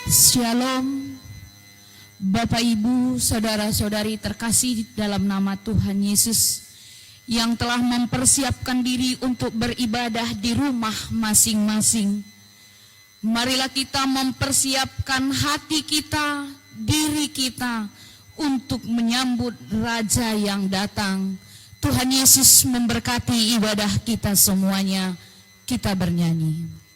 Shalom, Bapak Ibu, Saudara-saudari terkasih dalam nama Tuhan Yesus yang telah mempersiapkan diri untuk beribadah di rumah masing-masing. Marilah kita mempersiapkan hati kita, diri kita untuk menyambut Raja yang datang. Tuhan Yesus memberkati ibadah kita semuanya. Kita bernyanyi.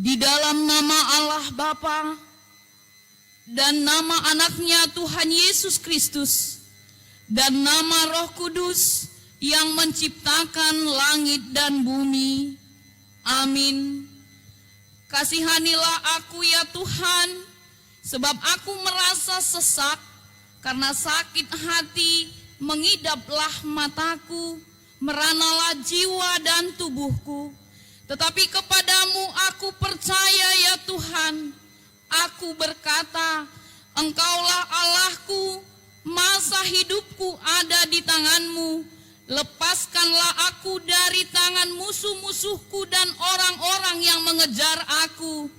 Di dalam nama Allah Bapa dan nama anaknya Tuhan Yesus Kristus dan nama Roh Kudus yang menciptakan langit dan bumi. Amin. Kasihanilah aku ya Tuhan, sebab aku merasa sesak, karena sakit hati mengidaplah mataku, meranalah jiwa dan tubuhku. Tetapi kepadamu aku percaya ya Tuhan. Aku berkata, Engkaulah Allahku, masa hidupku ada di tangan-Mu. Lepaskanlah aku dari tangan musuh-musuhku dan orang-orang yang mengejar aku.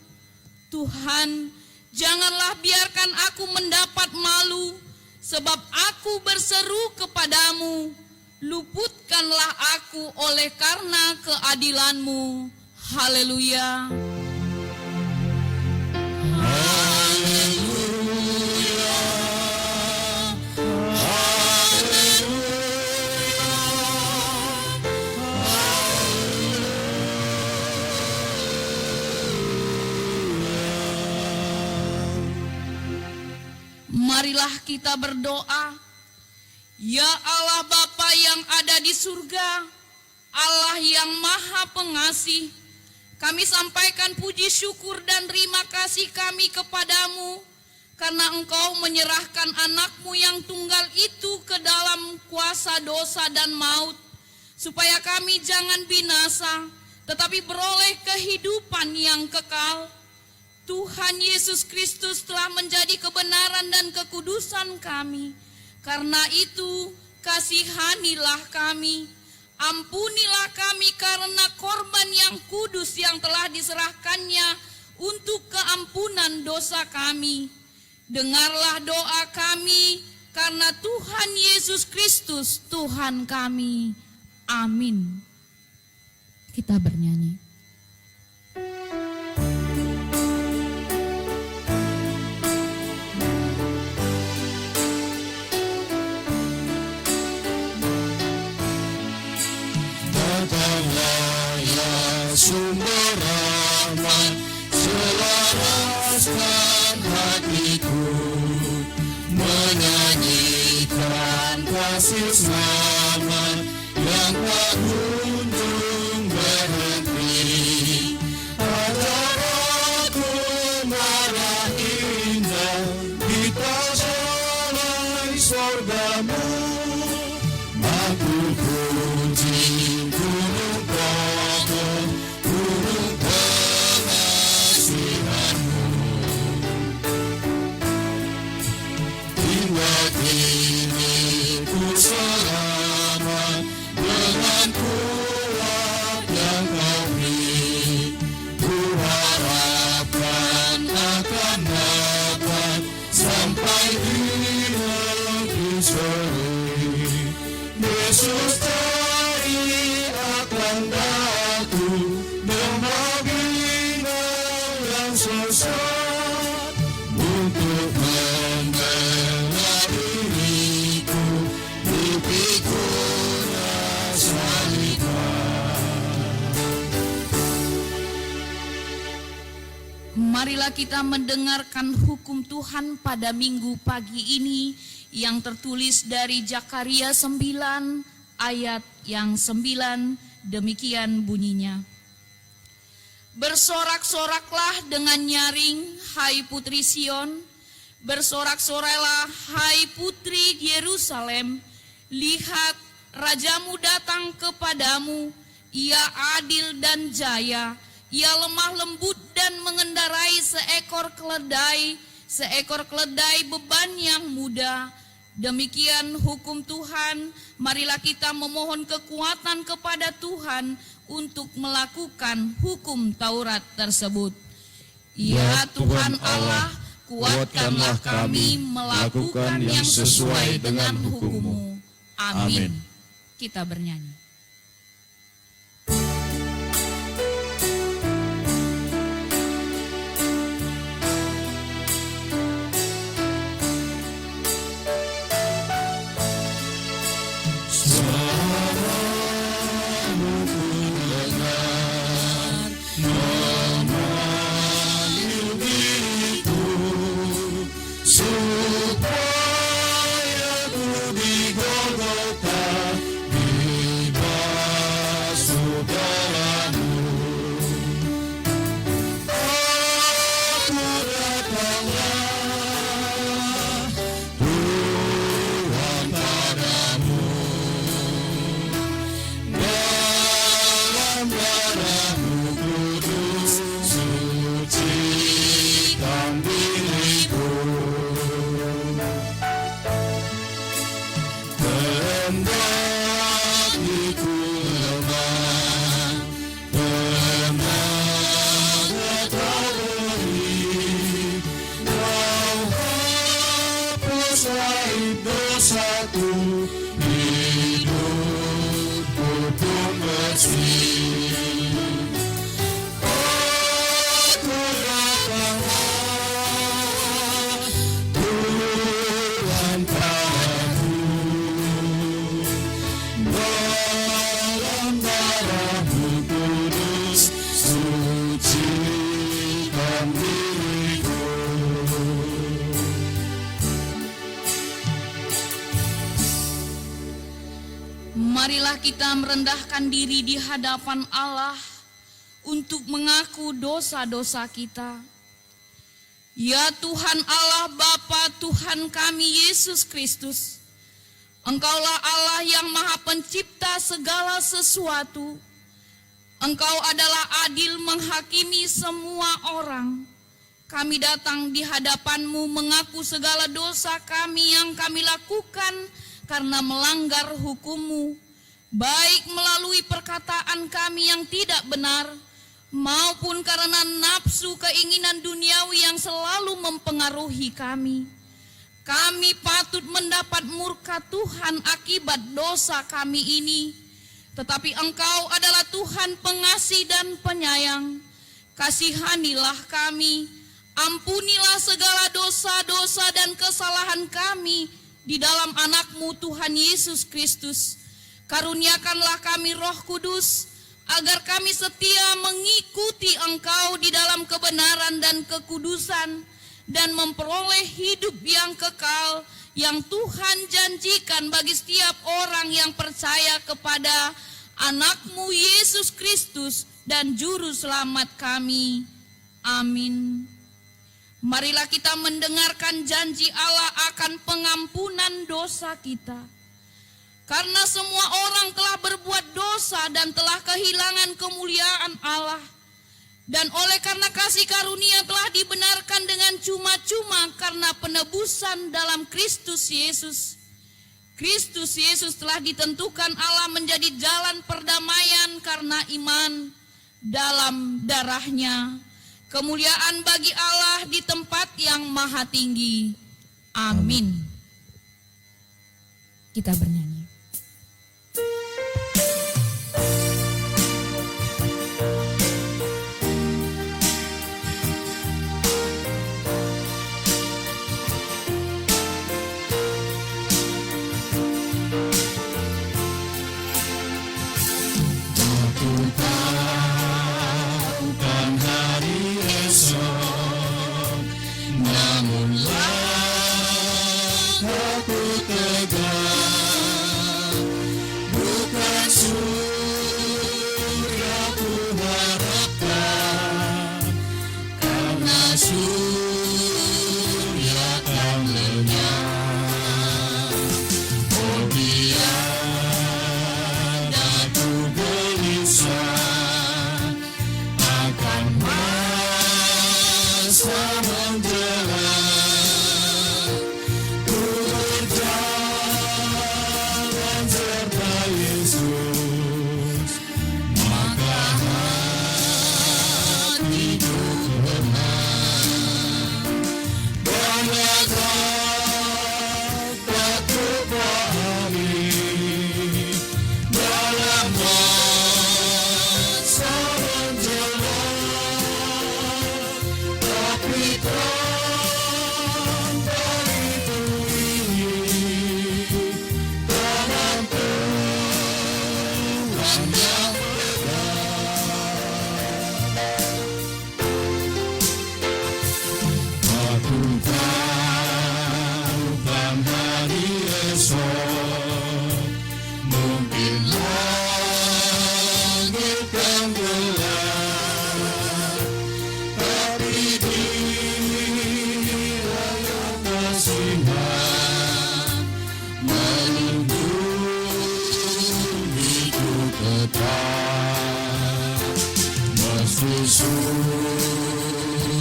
Tuhan, janganlah biarkan aku mendapat malu, sebab aku berseru kepadamu. Luputkanlah aku oleh karena keadilan-Mu. Haleluya. Marilah kita berdoa. Ya Allah Bapa yang ada di surga, Allah yang Maha Pengasih, Kami sampaikan puji syukur dan terima kasih kami kepadamu, karena Engkau menyerahkan anak-Mu yang tunggal itu ke dalam kuasa dosa dan maut, supaya kami jangan binasa, tetapi beroleh kehidupan yang kekal. Tuhan Yesus Kristus telah menjadi kebenaran dan kekudusan kami. Karena itu, kasihanilah kami. Ampunilah kami karena korban yang kudus yang telah diserahkannya untuk keampunan dosa kami. Dengarlah doa kami karena Tuhan Yesus Kristus Tuhan kami. Amin. Kita bernyanyi. Datanglah ya sumber rahmat, selaraskan hatiku, menyanyikan kasih selamat yang tak kunjung berhenti. Ajar aku marah indah di jalan surgamu, aku puji gunung kokoh, gunung pengasihanmu. Hingga kini ku selamat dengan kuat yang Kau beri. Ku harapkan akan dapat sampai di negeri sorry. Yesus cari akan daku membina yang sesat untuk membela diriku, pipiku Marilah kita mendengarkan hukum Tuhan pada minggu pagi ini yang tertulis dari Zakaria 9 ayat yang 9, demikian bunyinya. Bersorak-soraklah dengan nyaring, hai putri Sion, bersorak-sorailah, hai putri Yerusalem. Lihat, rajamu datang kepadamu, ia adil dan jaya, ia lemah lembut dan mengendarai seekor keledai beban yang muda. Demikian hukum Tuhan. Marilah kita memohon kekuatan kepada Tuhan untuk melakukan hukum Taurat tersebut. Ya Tuhan Allah, kuatkanlah kami melakukan yang sesuai dengan hukum-Mu. Amin. Kita bernyanyi. Marilah kita merendahkan diri di hadapan Allah untuk mengaku dosa-dosa kita. Ya Tuhan Allah Bapa Tuhan kami Yesus Kristus, Engkaulah Allah yang Maha Pencipta segala sesuatu. Engkau adalah adil menghakimi semua orang. Kami datang di hadapan-Mu mengaku segala dosa kami yang kami lakukan karena melanggar hukum-Mu, baik melalui perkataan kami yang tidak benar, maupun karena nafsu keinginan duniawi yang selalu mempengaruhi kami. Kami patut mendapat murka Tuhan akibat dosa kami ini. Tetapi Engkau adalah Tuhan pengasih dan penyayang. Kasihanilah kami, ampunilah segala dosa-dosa dan kesalahan kami di dalam anak-Mu Tuhan Yesus Kristus. Karuniakanlah kami Roh Kudus, agar kami setia mengikuti Engkau di dalam kebenaran dan kekudusan, dan memperoleh hidup yang kekal yang Tuhan janjikan bagi setiap orang yang percaya kepada anak-Mu Yesus Kristus dan Juru Selamat kami. Amin. Marilah kita mendengarkan janji Allah akan pengampunan dosa kita. Karena semua orang telah berbuat dosa dan telah kehilangan kemuliaan Allah. Dan oleh karena kasih karunia telah dibenarkan dengan cuma-cuma karena penebusan dalam Kristus Yesus. Kristus Yesus telah ditentukan Allah menjadi jalan perdamaian karena iman dalam darah-Nya. Kemuliaan bagi Allah di tempat yang maha tinggi. Amin. Kita bernyanyi.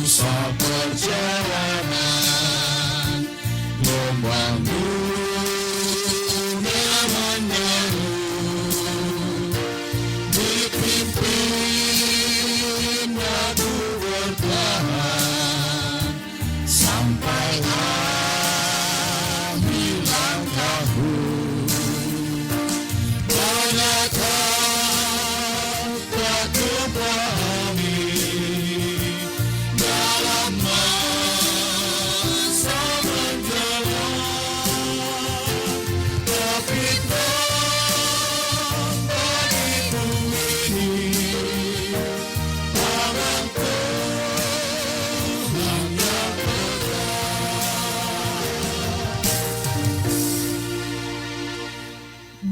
Susah perjalanan, gelombang dunia menyerut, dipimpin aku bertahan sampai akhir langkahku. Banyakkah tak kupahami dalam masa menjelang, tapi tak begitu ini tangan Tuhan yang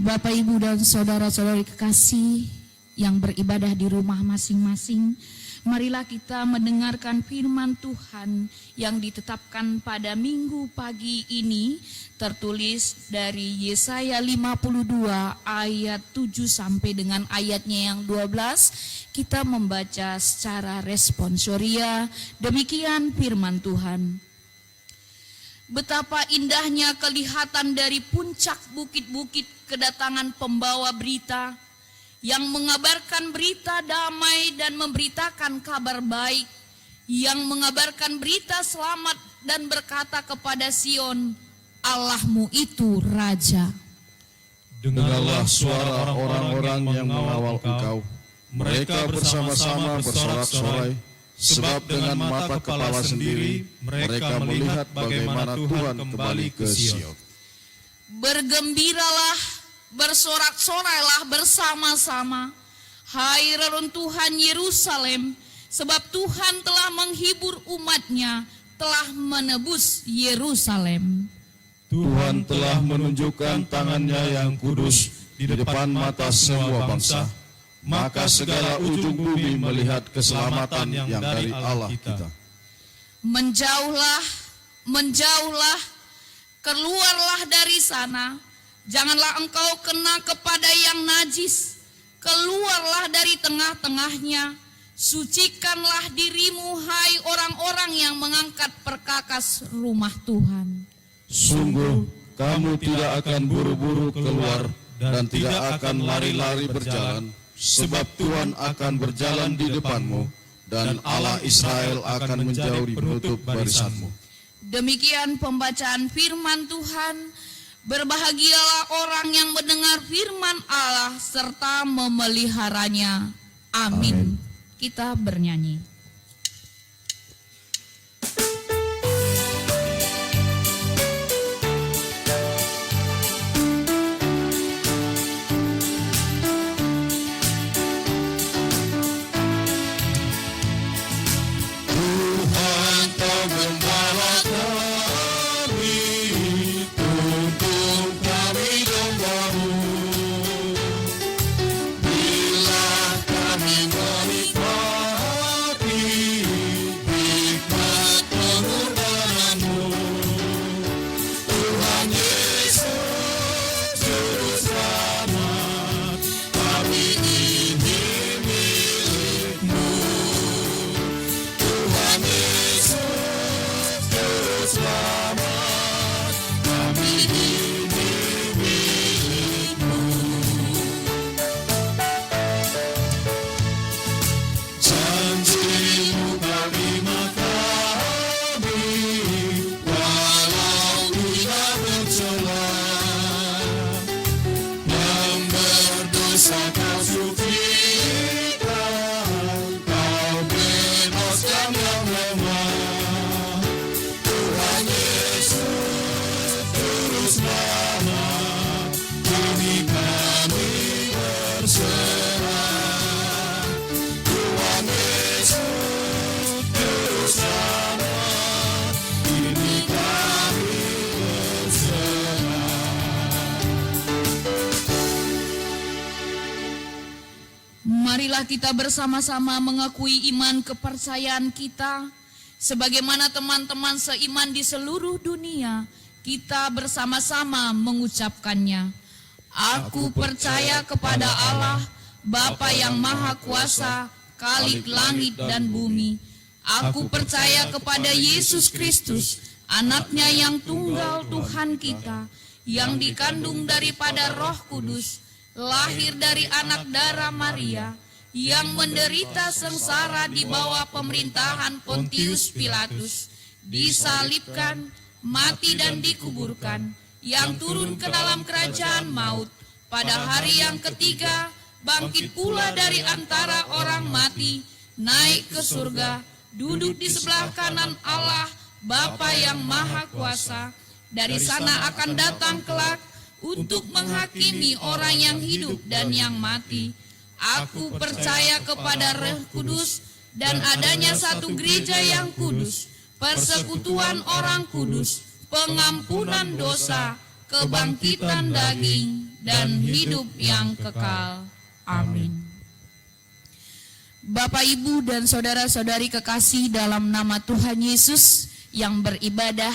Bapak, Ibu, dan saudara-saudari kekasih, yang beribadah di rumah masing-masing, marilah kita mendengarkan firman Tuhan yang ditetapkan pada minggu pagi ini, tertulis dari Yesaya 52 ayat 7 sampai dengan ayatnya yang 12. Kita membaca secara responsoria, demikian firman Tuhan. Betapa indahnya kelihatan dari puncak bukit-bukit kedatangan pembawa berita yang mengabarkan berita damai dan memberitakan kabar baik, yang mengabarkan berita selamat dan berkata kepada Sion, Allahmu itu Raja. Dengarlah suara orang-orang yang mengawal Engkau. Mereka bersama-sama bersorak-sorai, sebab dengan mata kepala sendiri mereka melihat bagaimana Tuhan kembali ke Sion. Bergembiralah, bersorak-sorailah bersama-sama, hai reruntuhan Yerusalem, sebab Tuhan telah menghibur umat-Nya, telah menebus Yerusalem. Tuhan telah menunjukkan tangannya yang kudus di depan mata semua bangsa, maka segala ujung bumi melihat keselamatan yang dari Allah kita. Menjauhlah, menjauhlah, keluarlah dari sana, janganlah engkau kena kepada yang najis, keluarlah dari tengah-tengahnya, sucikanlah dirimu hai orang-orang yang mengangkat perkakas rumah Tuhan. Sungguh kamu tidak akan buru-buru keluar dan tidak akan lari-lari berjalan, sebab Tuhan akan berjalan di depanmu dan Allah Israel akan menjauhi penutup barisanmu. Demikian pembacaan firman Tuhan. Berbahagialah orang yang mendengar firman Allah serta memeliharanya. Amin. Kita bernyanyi. Marilah kita bersama-sama mengakui iman kepercayaan kita, sebagaimana teman-teman seiman di seluruh dunia, kita bersama-sama mengucapkannya. Aku percaya kepada Allah, Bapa yang Maha Kuasa, Khalik langit dan bumi. Aku percaya kepada Yesus Kristus, Anaknya yang tunggal Tuhan kita, yang dikandung daripada Roh Kudus, lahir dari anak darah Maria, yang menderita sengsara di bawah pemerintahan Pontius Pilatus, disalibkan, mati dan dikuburkan, yang turun ke dalam kerajaan maut, pada hari yang ketiga bangkit pula dari antara orang mati, naik ke surga, duduk di sebelah kanan Allah Bapa yang Maha Kuasa. Dari sana akan datang kelak untuk menghakimi orang yang hidup dan yang mati. Aku percaya kepada Roh Kudus dan adanya satu gereja yang kudus, persekutuan orang kudus, pengampunan dosa, kebangkitan daging, dan hidup yang kekal. Amin. Bapak, Ibu, dan saudara-saudari kekasih dalam nama Tuhan Yesus yang beribadah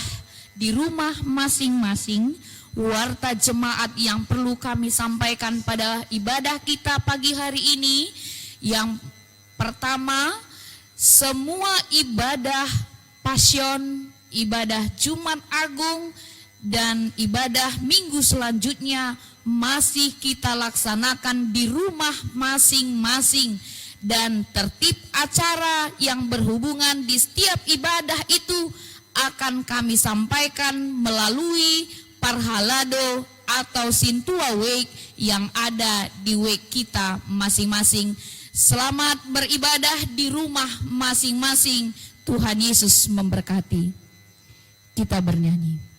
di rumah masing-masing, warta jemaat yang perlu kami sampaikan pada ibadah kita pagi hari ini. Yang pertama, semua ibadah Pasion, ibadah Jumat Agung, dan ibadah minggu selanjutnya masih kita laksanakan di rumah masing-masing. Dan tertib acara yang berhubungan di setiap ibadah itu akan kami sampaikan melalui Parhalado atau Sintua Wake yang ada di wake kita masing-masing. Selamat beribadah di rumah masing-masing. Tuhan Yesus memberkati. Kita bernyanyi.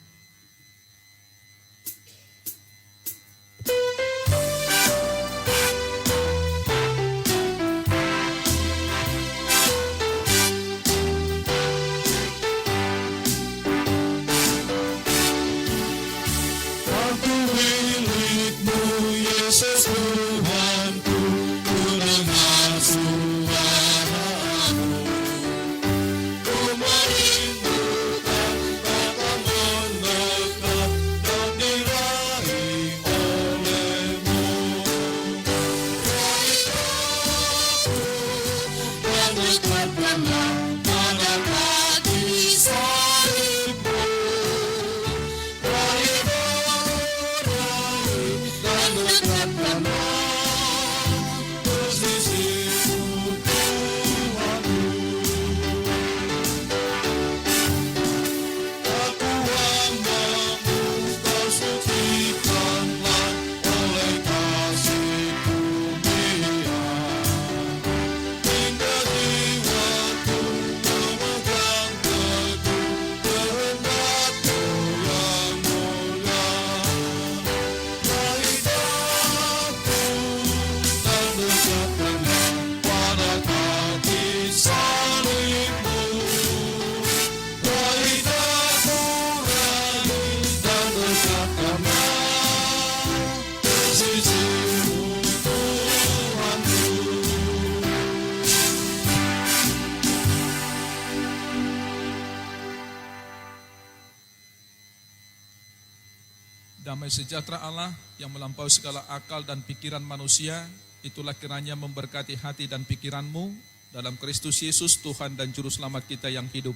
Damai sejahtera Allah yang melampaui segala akal dan pikiran manusia, itulah kiranya memberkati hati dan pikiranmu dalam Kristus Yesus, Tuhan dan Juru Selamat kita yang hidup.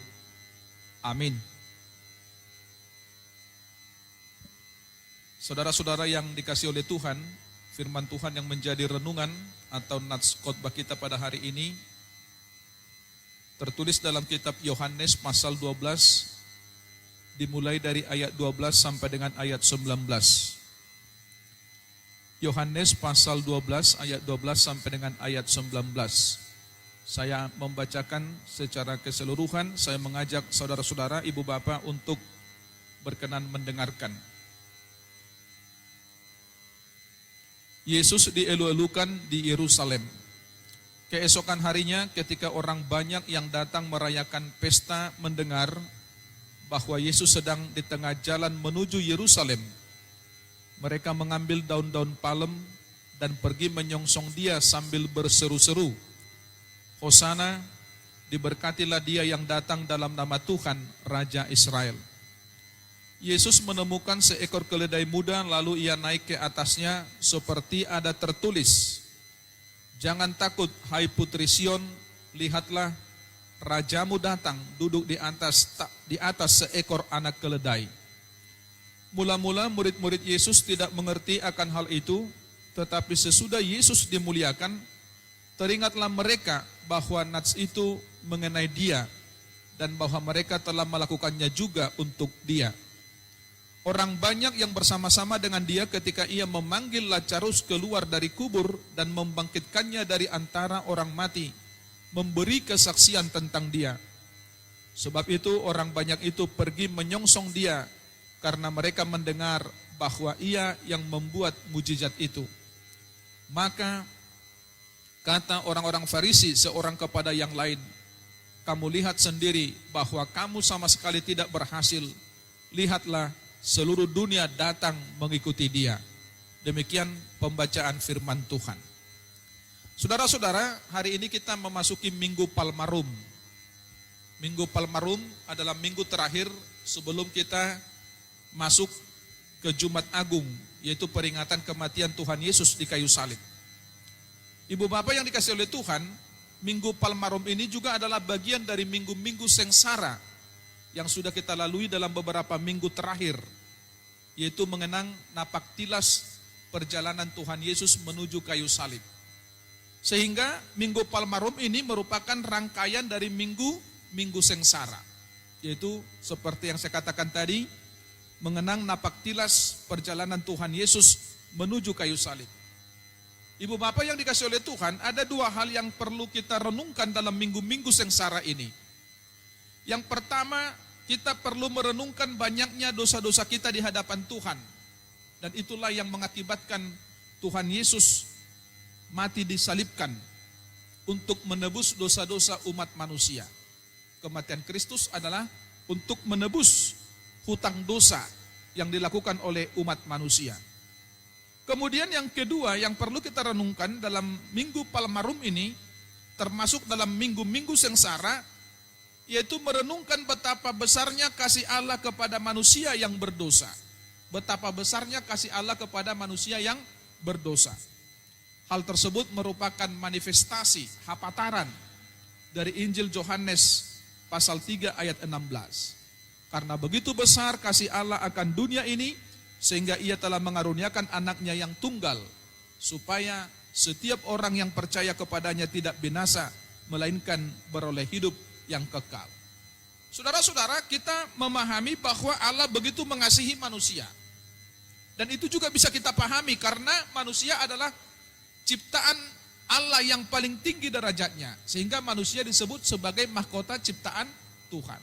Amin. Saudara-saudara yang dikasihi oleh Tuhan, firman Tuhan yang menjadi renungan atau nats khotbah kita pada hari ini tertulis dalam kitab Yohanes pasal 12, dimulai dari ayat 12 sampai dengan ayat 19. Yohanes pasal 12 ayat 12 sampai dengan ayat 19. Saya membacakan secara keseluruhan, saya mengajak saudara-saudara, ibu bapak untuk berkenan mendengarkan. Yesus dielu-elukan di Yerusalem. Keesokan harinya ketika orang banyak yang datang merayakan pesta mendengar bahwa Yesus sedang di tengah jalan menuju Yerusalem, mereka mengambil daun-daun palem dan pergi menyongsong dia sambil berseru-seru, Hosana, diberkatilah dia yang datang dalam nama Tuhan, Raja Israel. Yesus menemukan seekor keledai muda, lalu ia naik ke atasnya seperti ada tertulis, jangan takut, hai putri Sion, lihatlah, Rajamu datang duduk di atas seekor anak keledai. Mula-mula murid-murid Yesus tidak mengerti akan hal itu, tetapi sesudah Yesus dimuliakan, teringatlah mereka bahwa nats itu mengenai dia dan bahwa mereka telah melakukannya juga untuk dia. Orang banyak yang bersama-sama dengan dia ketika ia memanggil Lazarus keluar dari kubur dan membangkitkannya dari antara orang mati, memberi kesaksian tentang dia. Sebab itu orang banyak itu pergi menyongsong dia karena mereka mendengar bahwa ia yang membuat mujizat itu. Maka kata orang-orang Farisi seorang kepada yang lain, kamu lihat sendiri bahwa kamu sama sekali tidak berhasil. Lihatlah, seluruh dunia datang mengikuti dia. Demikian pembacaan firman Tuhan. Saudara-saudara, hari ini kita memasuki Minggu Palmarum. Minggu Palmarum adalah minggu terakhir sebelum kita masuk ke Jumat Agung, yaitu peringatan kematian Tuhan Yesus di kayu salib. Ibu bapak yang dikasihi oleh Tuhan, Minggu Palmarum ini juga adalah bagian dari minggu-minggu sengsara yang sudah kita lalui dalam beberapa minggu terakhir, yaitu mengenang napaktilas perjalanan Tuhan Yesus menuju kayu salib. Sehingga Minggu Palmarum ini merupakan rangkaian dari minggu sengsara, yaitu seperti yang saya katakan tadi, mengenang napaktilas perjalanan Tuhan Yesus menuju kayu salib. Ibu bapak yang dikasihi oleh Tuhan, ada dua hal yang perlu kita renungkan dalam minggu-minggu sengsara ini. Yang pertama, kita perlu merenungkan banyaknya dosa-dosa kita di hadapan Tuhan. Dan itulah yang mengakibatkan Tuhan Yesus mati disalibkan untuk menebus dosa-dosa umat manusia. Kematian Kristus adalah untuk menebus hutang dosa yang dilakukan oleh umat manusia. Kemudian yang kedua yang perlu kita renungkan dalam Minggu Palmarum ini, termasuk dalam minggu-minggu sengsara, yaitu merenungkan betapa besarnya kasih Allah kepada manusia yang berdosa. Betapa besarnya kasih Allah kepada manusia yang berdosa. Hal tersebut merupakan manifestasi hapataran dari Injil Yohanes pasal 3 ayat 16. Karena begitu besar kasih Allah akan dunia ini, sehingga ia telah mengaruniakan anaknya yang tunggal, supaya setiap orang yang percaya kepadanya tidak binasa, melainkan beroleh hidup yang kekal. Saudara-saudara, kita memahami bahwa Allah begitu mengasihi manusia. Dan itu juga bisa kita pahami karena manusia adalah ciptaan Allah yang paling tinggi derajatnya, sehingga manusia disebut sebagai mahkota ciptaan Tuhan.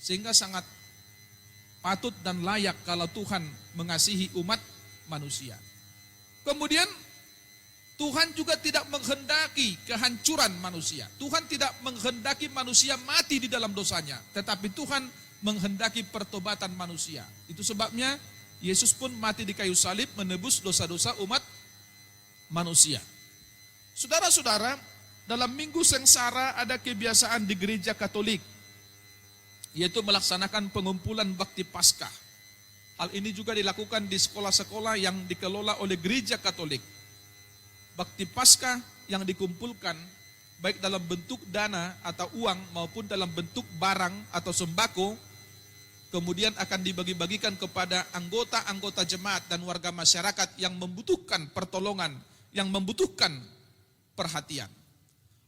Sehingga sangat patut dan layak kalau Tuhan mengasihi umat manusia. Kemudian Tuhan juga tidak menghendaki kehancuran manusia. Tuhan tidak menghendaki manusia mati di dalam dosanya, tetapi Tuhan menghendaki pertobatan manusia. Itu sebabnya Yesus pun mati di kayu salib menebus dosa-dosa umat manusia. Saudara-saudara, dalam minggu sengsara ada kebiasaan di gereja Katolik, yaitu melaksanakan pengumpulan bakti Paskah. Hal ini juga dilakukan di sekolah-sekolah yang dikelola oleh gereja Katolik. Bakti Paskah yang dikumpulkan baik dalam bentuk dana atau uang maupun dalam bentuk barang atau sembako, kemudian akan dibagi-bagikan kepada anggota-anggota jemaat dan warga masyarakat yang membutuhkan pertolongan, yang membutuhkan perhatian.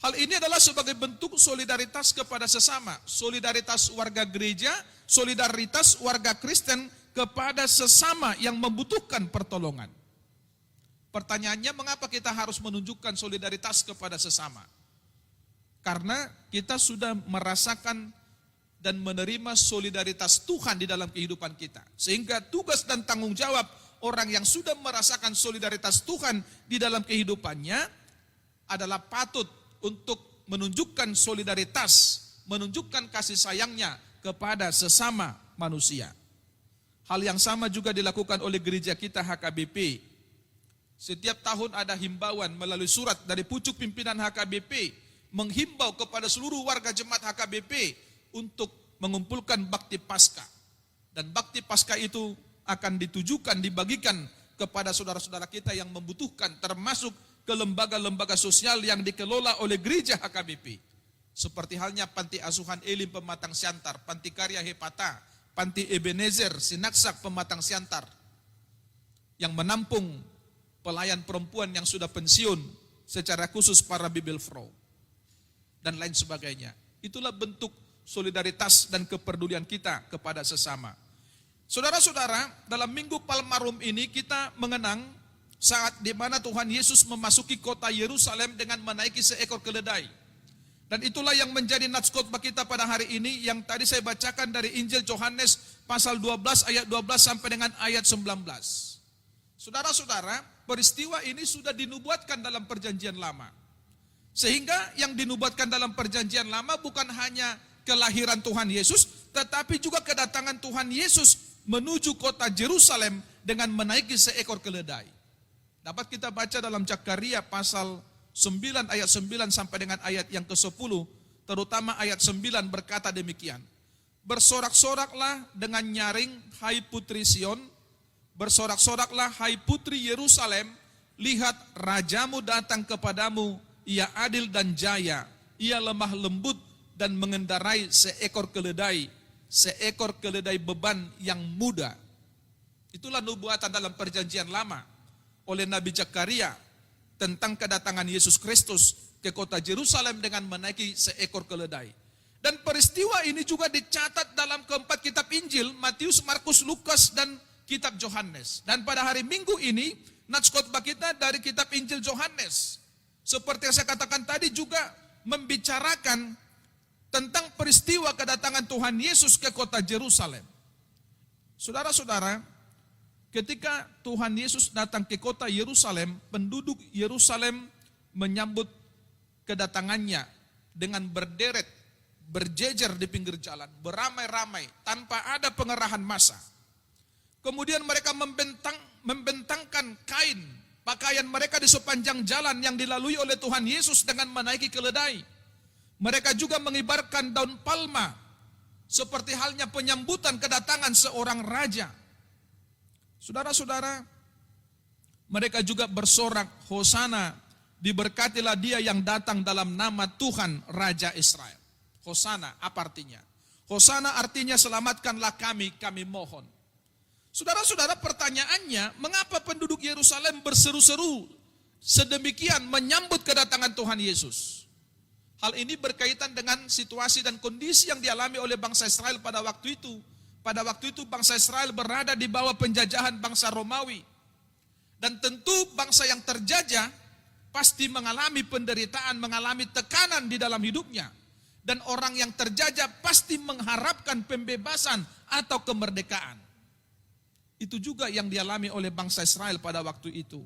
Hal ini adalah sebagai bentuk solidaritas kepada sesama, solidaritas warga gereja, solidaritas warga Kristen kepada sesama yang membutuhkan pertolongan. Pertanyaannya, mengapa kita harus menunjukkan solidaritas kepada sesama? Karena kita sudah merasakan dan menerima solidaritas Tuhan di dalam kehidupan kita. Sehingga tugas dan tanggung jawab orang yang sudah merasakan solidaritas Tuhan di dalam kehidupannya adalah patut untuk menunjukkan solidaritas, menunjukkan kasih sayangnya kepada sesama manusia. Hal yang sama juga dilakukan oleh gereja kita HKBP. Setiap tahun ada himbauan melalui surat dari pucuk pimpinan HKBP, menghimbau kepada seluruh warga jemaat HKBP untuk mengumpulkan bakti Paskah. Dan bakti Paskah itu akan ditujukan, dibagikan kepada saudara-saudara kita yang membutuhkan, termasuk ke lembaga-lembaga sosial yang dikelola oleh gereja HKBP. Seperti halnya Panti Asuhan Elim Pematang Siantar, Panti Karya Hepata, Panti Ebenezer Sinaksak Pematang Siantar, yang menampung pelayan perempuan yang sudah pensiun, secara khusus para Bibelfrau, dan lain sebagainya. Itulah bentuk solidaritas dan kepedulian kita kepada sesama. Saudara-saudara, dalam Minggu Palmarum ini kita mengenang saat di mana Tuhan Yesus memasuki kota Yerusalem dengan menaiki seekor keledai. Dan itulah yang menjadi nats khotbah kita pada hari ini yang tadi saya bacakan dari Injil Yohanes pasal 12 ayat 12 sampai dengan ayat 19. Saudara-saudara, peristiwa ini sudah dinubuatkan dalam perjanjian lama. Sehingga yang dinubuatkan dalam perjanjian lama bukan hanya kelahiran Tuhan Yesus, tetapi juga kedatangan Tuhan Yesus menuju kota Yerusalem dengan menaiki seekor keledai. Dapat kita baca dalam Zakaria pasal 9 ayat 9 sampai dengan ayat yang ke-10, terutama ayat 9 berkata demikian. Bersorak-soraklah dengan nyaring, hai putri Sion, bersorak-soraklah hai putri Yerusalem, lihat rajamu datang kepadamu, ia adil dan jaya, ia lemah lembut dan mengendarai seekor keledai beban yang muda. Itulah nubuatan dalam perjanjian lama oleh Nabi Zakaria tentang kedatangan Yesus Kristus ke kota Yerusalem dengan menaiki seekor keledai. Dan peristiwa ini juga dicatat dalam keempat kitab Injil, Matius, Markus, Lukas, dan kitab Yohanes. Dan pada hari Minggu ini, nats khotbah kita dari kitab Injil Yohanes. Seperti yang saya katakan tadi juga membicarakan tentang peristiwa kedatangan Tuhan Yesus ke kota Yerusalem. Saudara-saudara, ketika Tuhan Yesus datang ke kota Yerusalem, penduduk Yerusalem menyambut kedatangannya dengan berderet, berjejer di pinggir jalan, beramai-ramai, tanpa ada pengerahan massa. Kemudian mereka membentangkan kain, pakaian mereka di sepanjang jalan yang dilalui oleh Tuhan Yesus dengan menaiki keledai. Mereka juga mengibarkan daun palma, seperti halnya penyambutan kedatangan seorang raja. Saudara-saudara, mereka juga bersorak, Hosana, diberkatilah dia yang datang dalam nama Tuhan Raja Israel. Hosana, apa artinya? Hosana artinya selamatkanlah kami mohon. Saudara-saudara, pertanyaannya, mengapa penduduk Yerusalem berseru-seru sedemikian menyambut kedatangan Tuhan Yesus? Hal ini berkaitan dengan situasi dan kondisi yang dialami oleh bangsa Israel pada waktu itu. Pada waktu itu bangsa Israel berada di bawah penjajahan bangsa Romawi. Dan tentu bangsa yang terjajah pasti mengalami penderitaan, mengalami tekanan di dalam hidupnya. Dan orang yang terjajah pasti mengharapkan pembebasan atau kemerdekaan. Itu juga yang dialami oleh bangsa Israel pada waktu itu.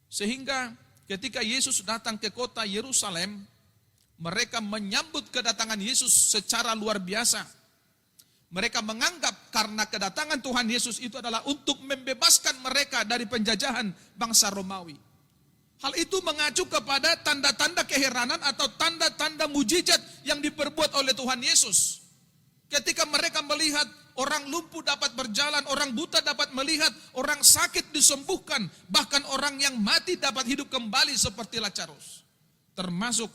Sehingga ketika Yesus datang ke kota Yerusalem, mereka menyambut kedatangan Yesus secara luar biasa. Mereka menganggap karena kedatangan Tuhan Yesus itu adalah untuk membebaskan mereka dari penjajahan bangsa Romawi. Hal itu mengacu kepada tanda-tanda keheranan atau tanda-tanda mujizat yang diperbuat oleh Tuhan Yesus. Ketika mereka melihat orang lumpuh dapat berjalan, orang buta dapat melihat, orang sakit disembuhkan, bahkan orang yang mati dapat hidup kembali seperti Lazarus. Termasuk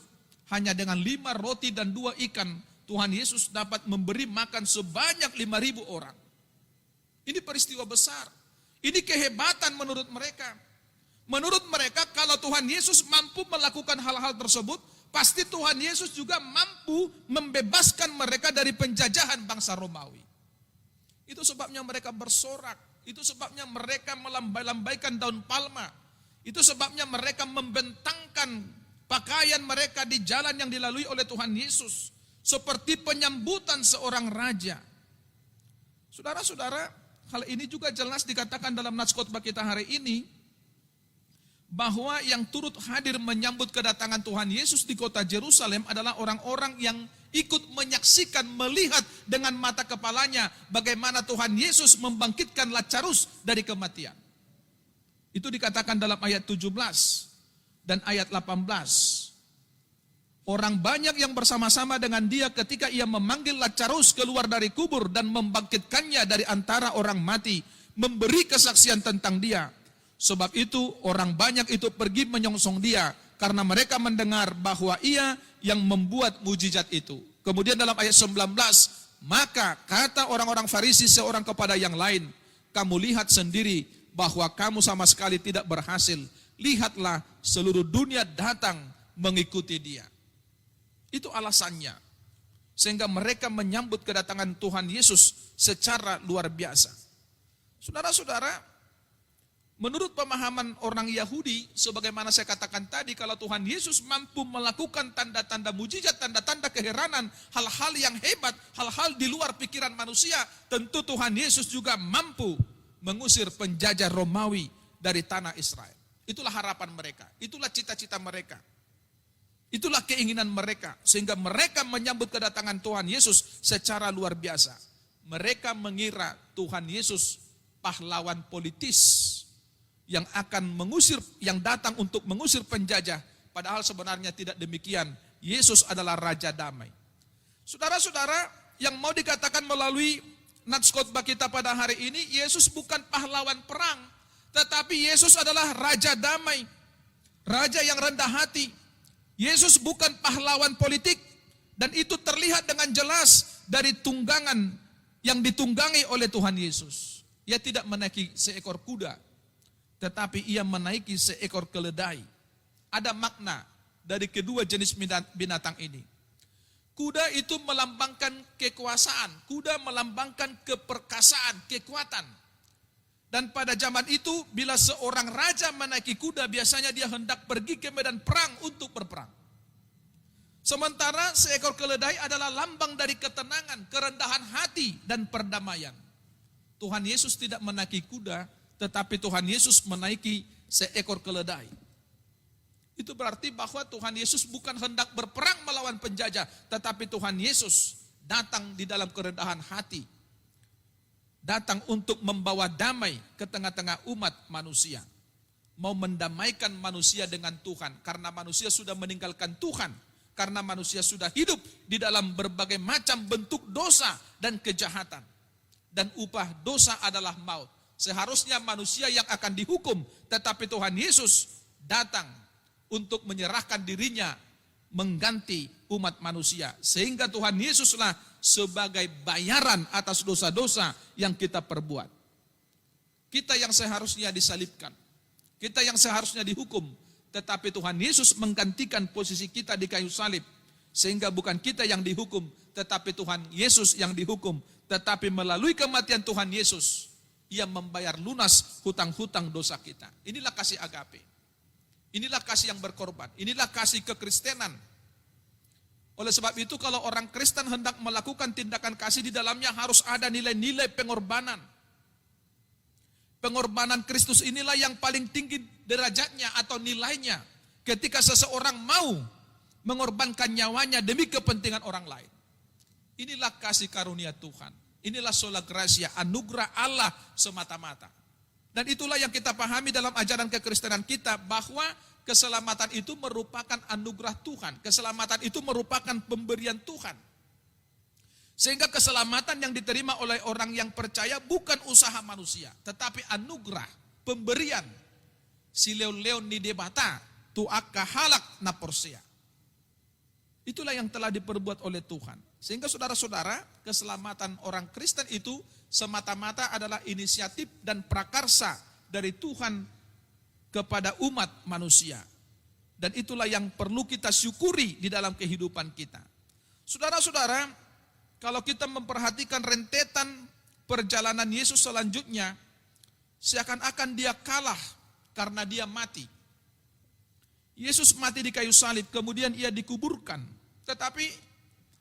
hanya dengan 5 roti dan 2 ikan, Tuhan Yesus dapat memberi makan sebanyak 5.000 orang. Ini peristiwa besar. Ini kehebatan menurut mereka. Menurut mereka, kalau Tuhan Yesus mampu melakukan hal-hal tersebut, pasti Tuhan Yesus juga mampu membebaskan mereka dari penjajahan bangsa Romawi. Itu sebabnya mereka bersorak. Itu sebabnya mereka melambai-lambaikan daun palma. Itu sebabnya mereka membentangkan pakaian mereka di jalan yang dilalui oleh Tuhan Yesus. Seperti penyambutan seorang raja. Saudara-saudara, hal ini juga jelas dikatakan dalam nats khotbah kita hari ini, bahwa yang turut hadir menyambut kedatangan Tuhan Yesus di kota Yerusalem adalah orang-orang yang ikut menyaksikan, melihat dengan mata kepalanya bagaimana Tuhan Yesus membangkitkan Lazarus dari kematian. Itu dikatakan dalam ayat 17 dan ayat 18. Orang banyak yang bersama-sama dengan dia ketika ia memanggil Lazarus keluar dari kubur dan membangkitkannya dari antara orang mati, memberi kesaksian tentang dia. Sebab itu orang banyak itu pergi menyongsong dia karena mereka mendengar bahwa ia yang membuat mujizat itu. Kemudian dalam ayat 19, maka kata orang-orang Farisi seorang kepada yang lain, kamu lihat sendiri bahwa kamu sama sekali tidak berhasil. Lihatlah seluruh dunia datang mengikuti dia. Itu alasannya. Sehingga mereka menyambut kedatangan Tuhan Yesus secara luar biasa. Saudara-saudara, menurut pemahaman orang Yahudi, sebagaimana saya katakan tadi, kalau Tuhan Yesus mampu melakukan tanda-tanda mujizat, tanda-tanda keheranan, hal-hal yang hebat, hal-hal di luar pikiran manusia, tentu Tuhan Yesus juga mampu mengusir penjajah Romawi dari tanah Israel. Itulah harapan mereka, itulah cita-cita mereka, itulah keinginan mereka, sehingga mereka menyambut kedatangan Tuhan Yesus secara luar biasa. Mereka mengira Tuhan Yesus pahlawan politis, yang akan mengusir, yang datang untuk mengusir penjajah. Padahal sebenarnya tidak demikian. Yesus adalah Raja Damai. Saudara-saudara, yang mau dikatakan melalui nats khotbah kita pada hari ini, Yesus bukan pahlawan perang, tetapi Yesus adalah Raja Damai, Raja yang rendah hati. Yesus bukan pahlawan politik, dan itu terlihat dengan jelas dari tunggangan yang ditunggangi oleh Tuhan Yesus. Ia tidak menaiki seekor kuda, tetapi ia menaiki seekor keledai. Ada makna dari kedua jenis binatang ini. Kuda itu melambangkan kekuasaan, kuda melambangkan keperkasaan, kekuatan. Dan pada zaman itu, bila seorang raja menaiki kuda, biasanya dia hendak pergi ke medan perang untuk berperang. Sementara seekor keledai adalah lambang dari ketenangan, kerendahan hati, dan perdamaian. Tuhan Yesus tidak menaiki kuda, tetapi Tuhan Yesus menaiki seekor keledai. Itu berarti bahwa Tuhan Yesus bukan hendak berperang melawan penjajah, tetapi Tuhan Yesus datang di dalam kerendahan hati. Datang untuk membawa damai ke tengah-tengah umat manusia. Mau mendamaikan manusia dengan Tuhan, karena manusia sudah meninggalkan Tuhan. Karena manusia sudah hidup di dalam berbagai macam bentuk dosa dan kejahatan. Dan upah dosa adalah maut. Seharusnya manusia yang akan dihukum, tetapi Tuhan Yesus datang untuk menyerahkan dirinya mengganti umat manusia. Sehingga Tuhan Yesuslah sebagai bayaran atas dosa-dosa yang kita perbuat. Kita yang seharusnya disalibkan, kita yang seharusnya dihukum, tetapi Tuhan Yesus menggantikan posisi kita di kayu salib. Sehingga bukan kita yang dihukum, tetapi Tuhan Yesus yang dihukum. Tetapi melalui kematian Tuhan Yesus, Ia membayar lunas hutang-hutang dosa kita. Inilah kasih agape. Inilah kasih yang berkorban. Inilah kasih kekristenan. Oleh sebab itu kalau orang Kristen hendak melakukan tindakan kasih, di dalamnya harus ada nilai-nilai pengorbanan. Pengorbanan Kristus inilah yang paling tinggi derajatnya atau nilainya ketika seseorang mau mengorbankan nyawanya demi kepentingan orang lain. Inilah kasih karunia Tuhan. Inilah sola gracia, anugerah Allah semata-mata. Dan itulah yang kita pahami dalam ajaran kekristenan kita, bahwa keselamatan itu merupakan anugerah Tuhan. Keselamatan itu merupakan pemberian Tuhan. Sehingga keselamatan yang diterima oleh orang yang percaya bukan usaha manusia, tetapi anugerah, pemberian. Sileu-leon ni debata, tuaka halak na porsia. Itulah yang telah diperbuat oleh Tuhan. Sehingga saudara-saudara, keselamatan orang Kristen itu semata-mata adalah inisiatif dan prakarsa dari Tuhan kepada umat manusia. Dan itulah yang perlu kita syukuri di dalam kehidupan kita. Saudara-saudara, kalau kita memperhatikan rentetan perjalanan Yesus selanjutnya, seakan-akan dia kalah karena dia mati. Yesus mati di kayu salib, kemudian ia dikuburkan. Tetapi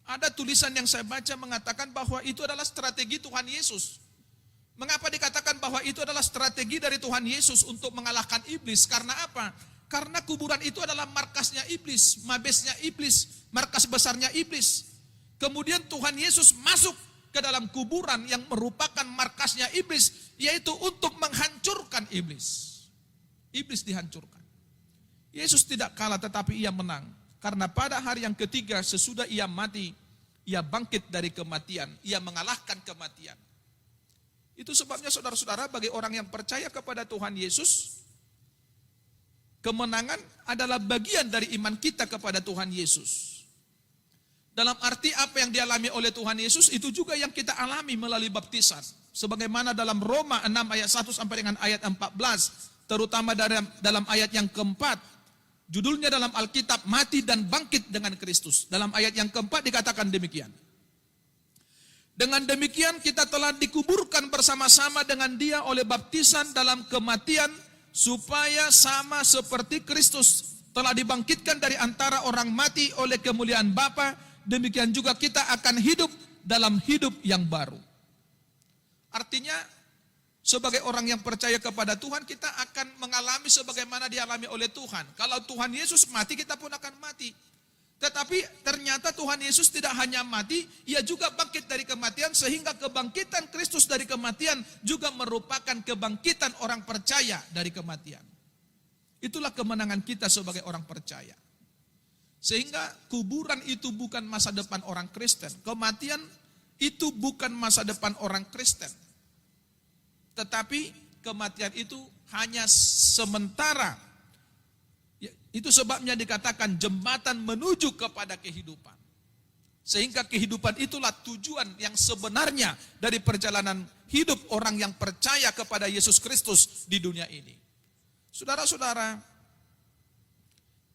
ada tulisan yang saya baca mengatakan bahwa itu adalah strategi Tuhan Yesus. Mengapa dikatakan bahwa itu adalah strategi dari Tuhan Yesus untuk mengalahkan iblis? Karena apa? Karena kuburan itu adalah markasnya iblis, mabesnya iblis, markas besarnya iblis. Kemudian Tuhan Yesus masuk ke dalam kuburan yang merupakan markasnya iblis, yaitu untuk menghancurkan iblis. Iblis dihancurkan. Yesus tidak kalah, tetapi ia menang. Karena pada hari yang ketiga sesudah ia mati, ia bangkit dari kematian, ia mengalahkan kematian. Itu sebabnya saudara-saudara, bagi orang yang percaya kepada Tuhan Yesus, kemenangan adalah bagian dari iman kita kepada Tuhan Yesus. Dalam arti apa yang dialami oleh Tuhan Yesus, itu juga yang kita alami melalui baptisan. Sebagaimana dalam Roma 6 ayat 1 sampai dengan ayat 14, terutama dalam ayat yang keempat, judulnya dalam Alkitab, mati dan bangkit dengan Kristus. Dalam ayat yang keempat dikatakan demikian. Dengan demikian kita telah dikuburkan bersama-sama dengan dia oleh baptisan dalam kematian, supaya sama seperti Kristus telah dibangkitkan dari antara orang mati oleh kemuliaan Bapa, demikian juga kita akan hidup dalam hidup yang baru. Artinya, sebagai orang yang percaya kepada Tuhan, kita akan mengalami sebagaimana dialami oleh Tuhan. Kalau Tuhan Yesus mati, kita pun akan mati. Tetapi ternyata Tuhan Yesus tidak hanya mati, ia juga bangkit dari kematian, sehingga kebangkitan Kristus dari kematian juga merupakan kebangkitan orang percaya dari kematian. Itulah kemenangan kita sebagai orang percaya. Sehingga kuburan itu bukan masa depan orang Kristen. Kematian itu bukan masa depan orang Kristen. Tetapi kematian itu hanya sementara. Itu sebabnya dikatakan jembatan menuju kepada kehidupan. Sehingga kehidupan itulah tujuan yang sebenarnya dari perjalanan hidup orang yang percaya kepada Yesus Kristus di dunia ini. Saudara-saudara,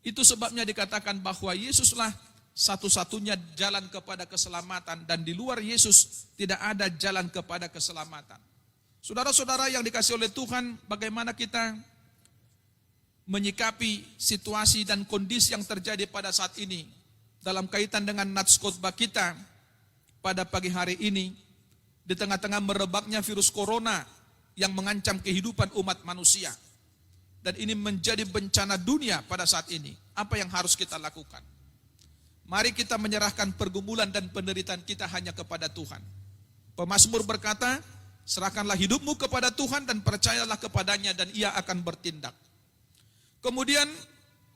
itu sebabnya dikatakan bahwa Yesuslah satu-satunya jalan kepada keselamatan, dan di luar Yesus tidak ada jalan kepada keselamatan. Saudara-saudara yang dikasihi oleh Tuhan, bagaimana kita menyikapi situasi dan kondisi yang terjadi pada saat ini dalam kaitan dengan nats khotbah kita pada pagi hari ini, di tengah-tengah merebaknya virus corona yang mengancam kehidupan umat manusia, dan ini menjadi bencana dunia pada saat ini. Apa yang harus kita lakukan? Mari kita menyerahkan pergumulan dan penderitaan kita hanya kepada Tuhan. Pemazmur berkata, serahkanlah hidupmu kepada Tuhan dan percayalah kepadanya, dan ia akan bertindak. Kemudian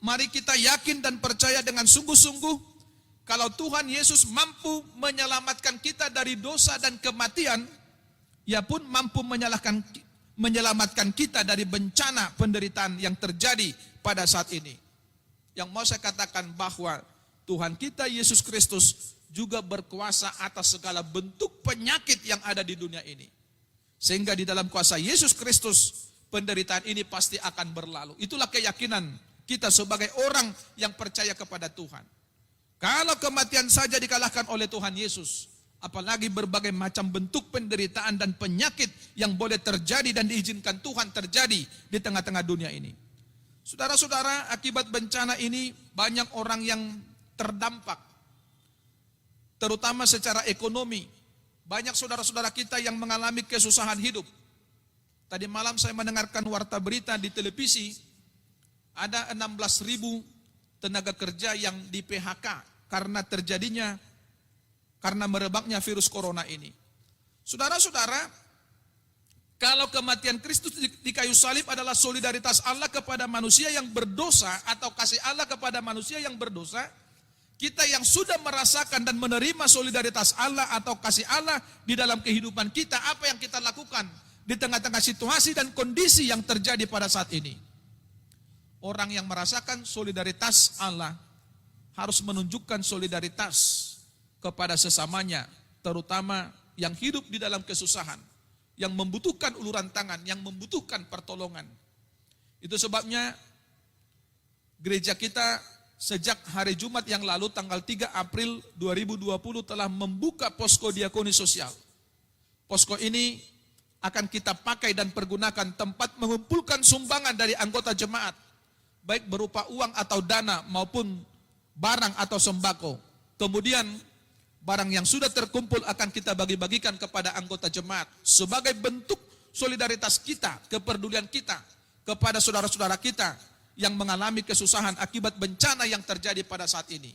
mari kita yakin dan percaya dengan sungguh-sungguh kalau Tuhan Yesus mampu menyelamatkan kita dari dosa dan kematian, ia pun mampu menyelamatkan kita dari bencana penderitaan yang terjadi pada saat ini. Yang mau saya katakan bahwa Tuhan kita Yesus Kristus juga berkuasa atas segala bentuk penyakit yang ada di dunia ini. Sehingga di dalam kuasa Yesus Kristus, penderitaan ini pasti akan berlalu. Itulah keyakinan kita sebagai orang yang percaya kepada Tuhan. Kalau kematian saja dikalahkan oleh Tuhan Yesus, apalagi berbagai macam bentuk penderitaan dan penyakit yang boleh terjadi dan diizinkan Tuhan terjadi di tengah-tengah dunia ini. Saudara-saudara, akibat bencana ini banyak orang yang terdampak, terutama secara ekonomi. Banyak saudara-saudara kita yang mengalami kesusahan hidup. Tadi malam saya mendengarkan warta berita di televisi, ada 16.000 tenaga kerja yang di PHK karena merebaknya virus corona ini. Saudara-saudara, kalau kematian Kristus di kayu salib adalah solidaritas Allah kepada manusia yang berdosa, atau kasih Allah kepada manusia yang berdosa, kita yang sudah merasakan dan menerima solidaritas Allah atau kasih Allah di dalam kehidupan kita, apa yang kita lakukan di tengah-tengah situasi dan kondisi yang terjadi pada saat ini? Orang yang merasakan solidaritas Allah harus menunjukkan solidaritas kepada sesamanya, terutama yang hidup di dalam kesusahan, yang membutuhkan uluran tangan, yang membutuhkan pertolongan. Itu sebabnya gereja kita sejak hari Jumat yang lalu tanggal 3 April 2020 telah membuka posko diakoni sosial. Posko ini akan kita pakai dan pergunakan tempat mengumpulkan sumbangan dari anggota jemaat, baik berupa uang atau dana maupun barang atau sembako. Kemudian barang yang sudah terkumpul akan kita bagi-bagikan kepada anggota jemaat sebagai bentuk solidaritas kita, kepedulian kita kepada saudara-saudara kita yang mengalami kesusahan akibat bencana yang terjadi pada saat ini.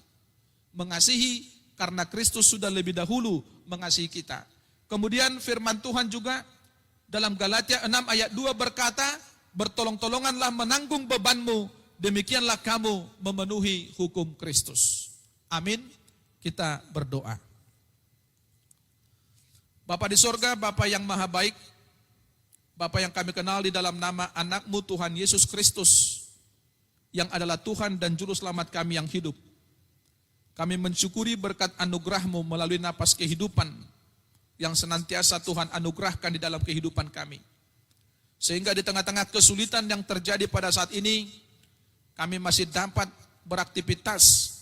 Mengasihi karena Kristus sudah lebih dahulu mengasihi kita. Kemudian firman Tuhan juga dalam Galatia 6 ayat 2 berkata, bertolong-tolonganlah menanggung bebanmu, demikianlah kamu memenuhi hukum Kristus. Amin. Kita berdoa. Bapa di sorga, Bapa yang maha baik, Bapa yang kami kenal di dalam nama anak-Mu Tuhan Yesus Kristus, yang adalah Tuhan dan Juru Selamat kami yang hidup. Kami mensyukuri berkat anugerah-Mu melalui napas kehidupan yang senantiasa Tuhan anugerahkan di dalam kehidupan kami. Sehingga di tengah-tengah kesulitan yang terjadi pada saat ini, kami masih dapat beraktivitas,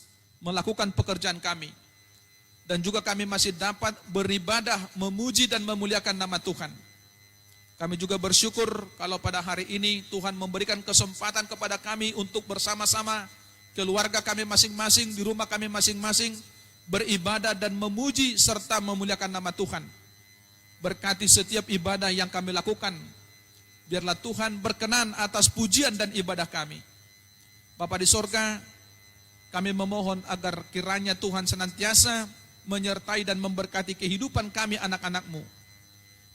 melakukan pekerjaan kami. Dan juga kami masih dapat beribadah, memuji dan memuliakan nama Tuhan. Kami juga bersyukur kalau pada hari ini Tuhan memberikan kesempatan kepada kami untuk bersama-sama keluarga kami masing-masing, di rumah kami masing-masing, beribadah dan memuji serta memuliakan nama Tuhan. Berkati setiap ibadah yang kami lakukan. Biarlah Tuhan berkenan atas pujian dan ibadah kami. Bapa di sorga, kami memohon agar kiranya Tuhan senantiasa menyertai dan memberkati kehidupan kami anak-anak-Mu.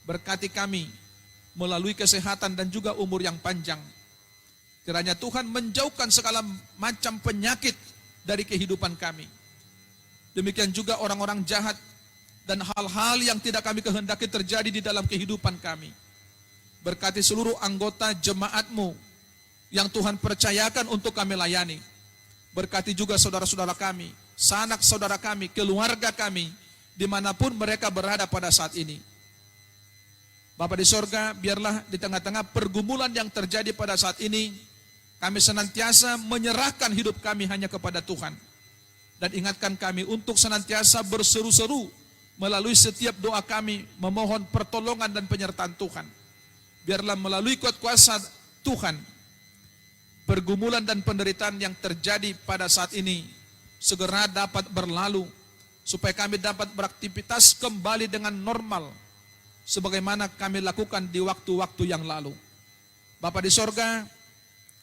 Berkati kami melalui kesehatan dan juga umur yang panjang. Kiranya Tuhan menjauhkan segala macam penyakit dari kehidupan kami. Demikian juga orang-orang jahat dan hal-hal yang tidak kami kehendaki terjadi di dalam kehidupan kami. Berkati seluruh anggota jemaat-Mu yang Tuhan percayakan untuk kami layani. Berkati juga saudara-saudara kami, sanak saudara kami, keluarga kami, dimanapun mereka berada pada saat ini. Bapa di sorga, biarlah di tengah-tengah pergumulan yang terjadi pada saat ini, kami senantiasa menyerahkan hidup kami hanya kepada Tuhan. Dan ingatkan kami untuk senantiasa berseru-seru melalui setiap doa kami, memohon pertolongan dan penyertaan Tuhan. Biarlah melalui kuat kuasa Tuhan, pergumulan dan penderitaan yang terjadi pada saat ini segera dapat berlalu, supaya kami dapat beraktivitas kembali dengan normal, sebagaimana kami lakukan di waktu-waktu yang lalu. Bapa di sorga,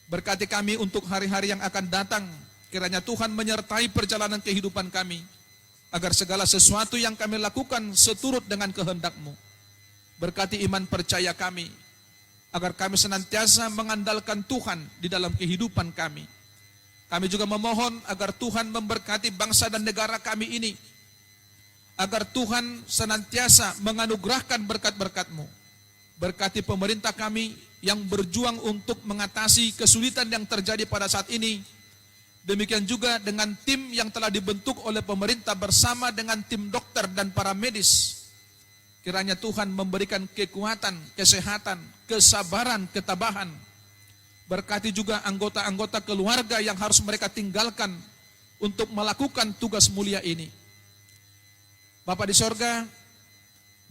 berkati kami untuk hari-hari yang akan datang. Kiranya Tuhan menyertai perjalanan kehidupan kami, agar segala sesuatu yang kami lakukan seturut dengan kehendak-Mu. Berkati iman percaya kami, agar kami senantiasa mengandalkan Tuhan di dalam kehidupan kami. Kami juga memohon agar Tuhan memberkati bangsa dan negara kami ini, agar Tuhan senantiasa menganugerahkan berkat-berkat-Mu. Berkati pemerintah kami yang berjuang untuk mengatasi kesulitan yang terjadi pada saat ini. Demikian juga dengan tim yang telah dibentuk oleh pemerintah bersama dengan tim dokter dan para medis. Kiranya Tuhan memberikan kekuatan, kesehatan, kesabaran, ketabahan. Berkati juga anggota-anggota keluarga yang harus mereka tinggalkan untuk melakukan tugas mulia ini. Bapa di sorga,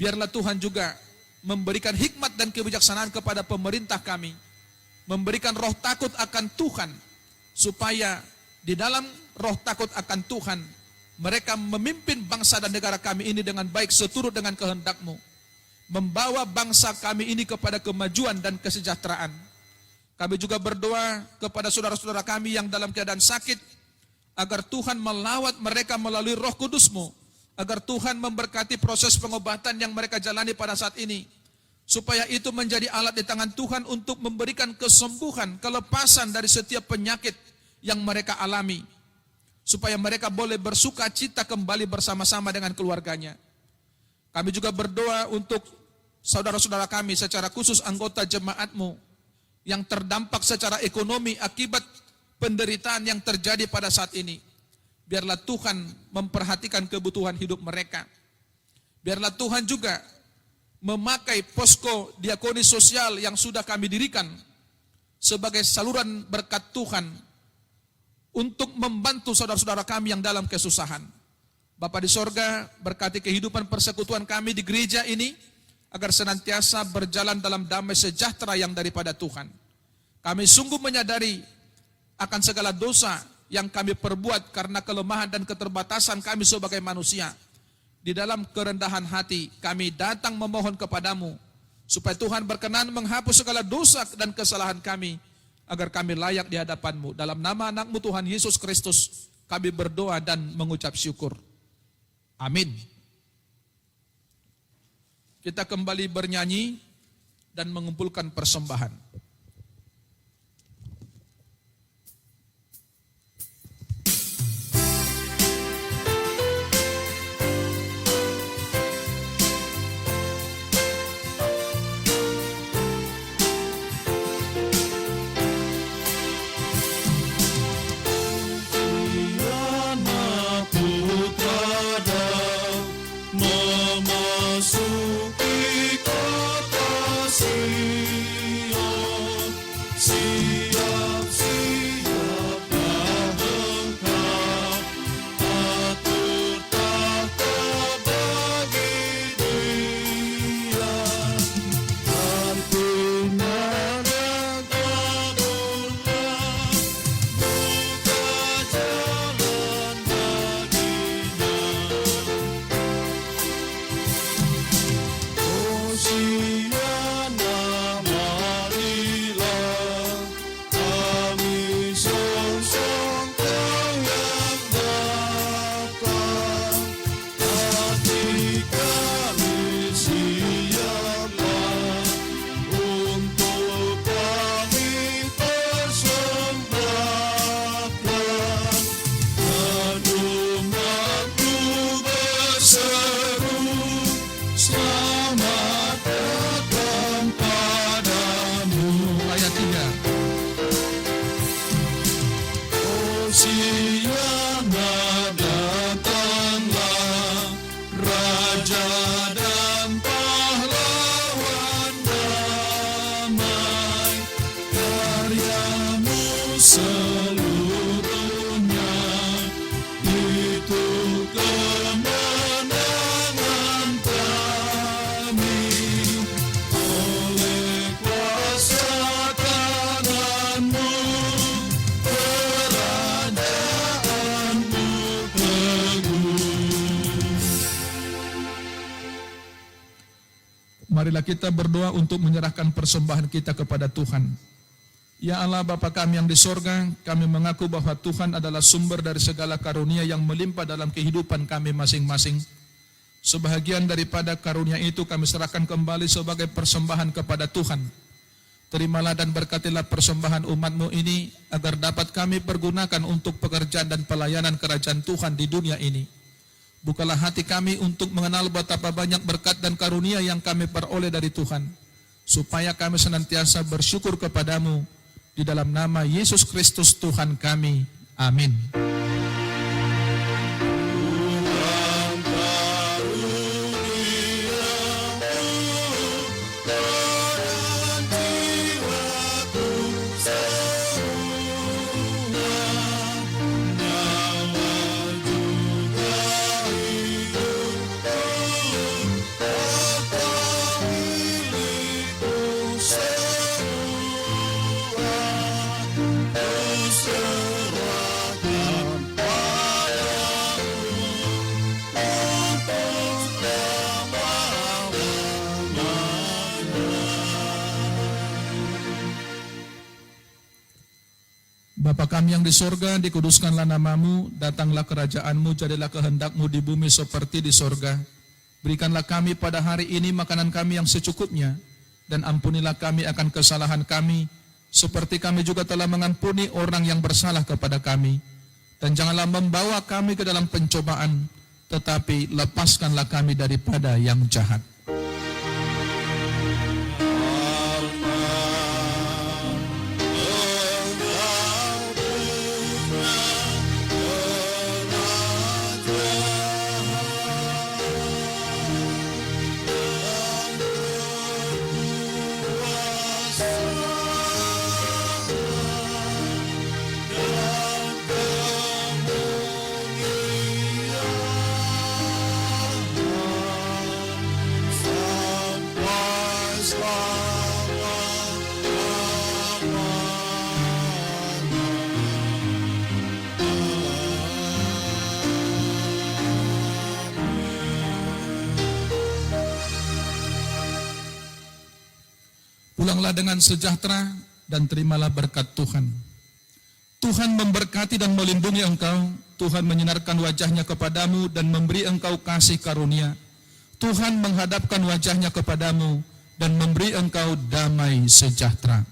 biarlah Tuhan juga memberikan hikmat dan kebijaksanaan kepada pemerintah kami, memberikan roh takut akan Tuhan, supaya di dalam roh takut akan Tuhan, mereka memimpin bangsa dan negara kami ini dengan baik seturut dengan kehendak-Mu, membawa bangsa kami ini kepada kemajuan dan kesejahteraan. Kami juga berdoa kepada saudara-saudara kami yang dalam keadaan sakit, agar Tuhan melawat mereka melalui roh kudus-Mu, agar Tuhan memberkati proses pengobatan yang mereka jalani pada saat ini, supaya itu menjadi alat di tangan Tuhan untuk memberikan kesembuhan, kelepasan dari setiap penyakit yang mereka alami, supaya mereka boleh bersuka cita kembali bersama-sama dengan keluarganya. Kami juga berdoa untuk saudara-saudara kami, secara khusus anggota jemaat-Mu yang terdampak secara ekonomi akibat penderitaan yang terjadi pada saat ini. Biarlah Tuhan memperhatikan kebutuhan hidup mereka. Biarlah Tuhan juga memakai posko diakoni sosial yang sudah kami dirikan sebagai saluran berkat Tuhan untuk membantu saudara-saudara kami yang dalam kesusahan. Bapa di sorga, berkati kehidupan persekutuan kami di gereja ini, agar senantiasa berjalan dalam damai sejahtera yang daripada Tuhan. Kami sungguh menyadari akan segala dosa yang kami perbuat karena kelemahan dan keterbatasan kami sebagai manusia. Di dalam kerendahan hati kami datang memohon kepadamu, supaya Tuhan berkenan menghapus segala dosa dan kesalahan kami, agar kami layak di hadapan-Mu. Dalam nama anak-Mu Tuhan Yesus Kristus, kami berdoa dan mengucap syukur. Amin. Kita kembali bernyanyi dan mengumpulkan persembahan. Memasuki kota Sion. Marilah kita berdoa untuk menyerahkan persembahan kita kepada Tuhan. Ya Allah Bapa kami yang di sorga, kami mengaku bahwa Tuhan adalah sumber dari segala karunia yang melimpah dalam kehidupan kami masing-masing. Sebahagian daripada karunia itu kami serahkan kembali sebagai persembahan kepada Tuhan. Terimalah dan berkatilah persembahan umat-Mu ini, agar dapat kami pergunakan untuk pekerjaan dan pelayanan kerajaan Tuhan di dunia ini. Bukalah hati kami untuk mengenal betapa banyak berkat dan karunia yang kami peroleh dari Tuhan, supaya kami senantiasa bersyukur kepadamu, di dalam nama Yesus Kristus Tuhan kami. Amin. Bapa kami yang di sorga, dikuduskanlah namamu, datanglah kerajaanmu, jadilah kehendakmu di bumi seperti di sorga. Berikanlah kami pada hari ini makanan kami yang secukupnya, dan ampunilah kami akan kesalahan kami, seperti kami juga telah mengampuni orang yang bersalah kepada kami. Dan janganlah membawa kami ke dalam pencobaan, tetapi lepaskanlah kami daripada yang jahat. Pulanglah dengan sejahtera dan terimalah berkat Tuhan. Tuhan memberkati dan melindungi engkau. Tuhan menyinarkan wajahnya kepadamu dan memberi engkau kasih karunia. Tuhan menghadapkan wajahnya kepadamu dan memberi engkau damai sejahtera.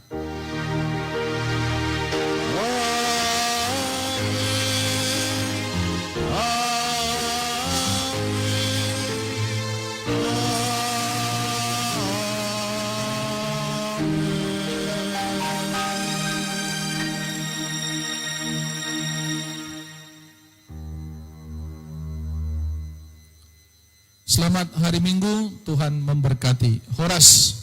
Selamat hari Minggu, Tuhan memberkati. Horas.